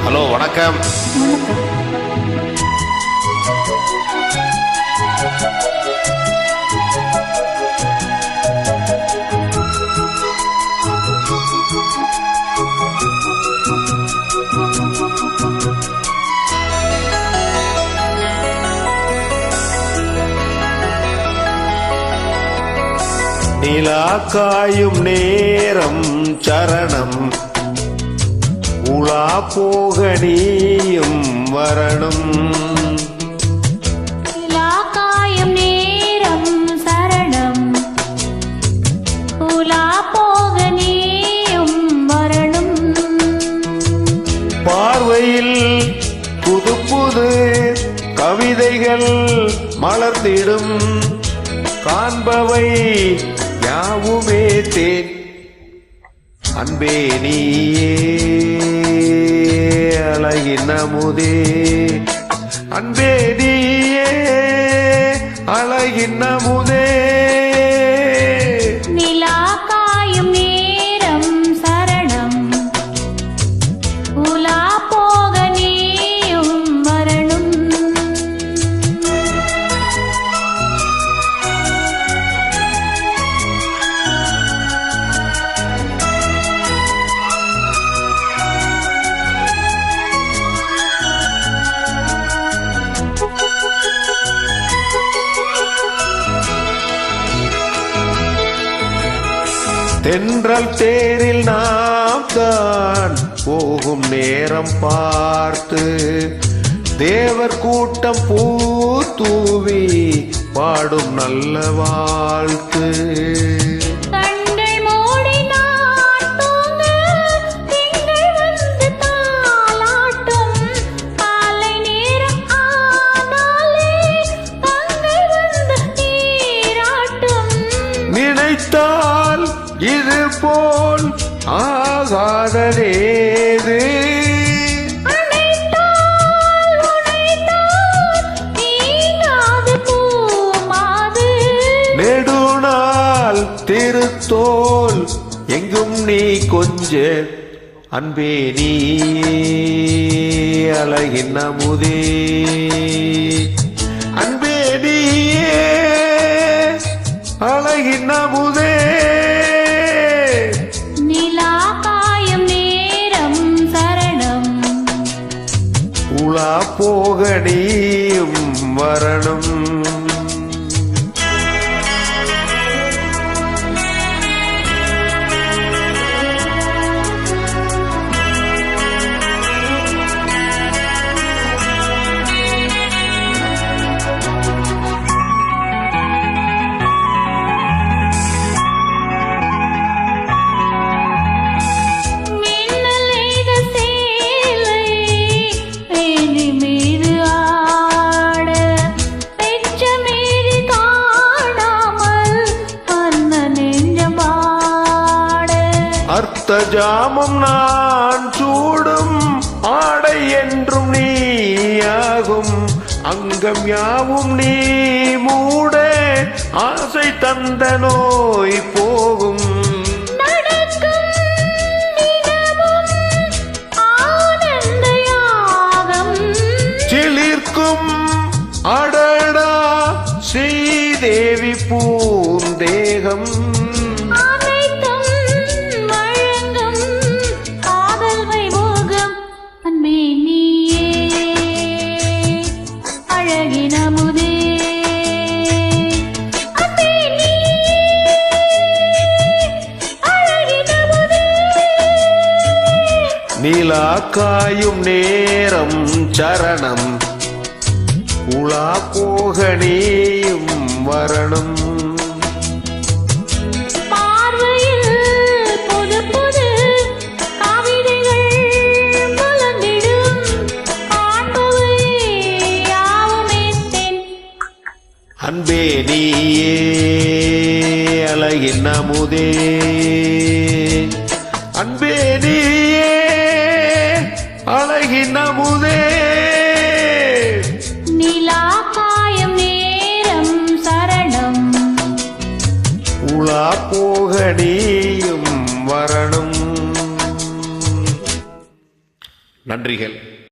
Hello வணக்கம். நிலா காயும் நேரம் சரணம், உலா போக நீயும் வரணும். நிலா காயும் நேரம் சரணம், உலா போக நீயும் வரணும். பார்வையில் புது புது கவிதைகள் மலர்ந்திடும், காண்பவை யாவுமே தேன். அன்பே நீயே அழகின் அமுதே, அன்பே நீயே அழகின் அமுதே. நிலா காயும் நேரம் சரணம், உலா போக நீயும் வரணும். தென்றல் தேரில் நாம் தான் போகும் நேரம் பார்த்து, தேவர் கூட்டம் பூ தூவி பாடும் நல்ல வாழ்த்து. கண்கள் மூடி நான் தூங்க, திங்கள் வந்து தாலாட்டும். காலை நேரம் ஆனாலே கண்கள் வந்து நீராட்டும். நினைத்தால் இது போல் ஆகாததேது, அணைத்தால் உனைத்தான் நீங்காது பூமாது. நெடுநாள் திருத்தோல் எங்கும் நீ கொஞ்ச. அன்பே நீ அழகின் அமுதே, அன்பே நீயே அழகின் அமுதே. நிலா காயும் நேரம் சரணம், உலா போக நீயும் வரணும். மின்னல் எய்த சேலை மேனி மீது ஆட, பெச்சமேறி காணாமல் வந்த நெஞ்சம் பாட. அர்த்த ஜாமம் நான் சூடும் ஆடை என்றும் நீயாகும், அங்கம் யாவும் நீ மூட ஆசை தந்த நோய் போகும். நடக்கும் தினமும் ஆனந்த யாகம், சிலிர்க்கும் அடடா ஸ்ரீதேவி பூந்தேகம். அனைத்தும் வழங்கும் காதல் வைபோகம். அன்பே நீயே அழகின் அமுதே, அன்பே நீயே அழகின் அமுதே. நிலா காயும் நேரம் சரணம், உலா போக நீயும் வரணும். பார்வையில் புது புது கவிதைகள் மலர்ந்திடும், காண்பவை யாவுமே தென். அன்பே நீயே அழகின் அமுதே, அன்பே நீயே அழகின் அமுதே. நிலா காயும் நேரம் சரணம், உலா போக நீயும் வரணும். நன்றிகள்.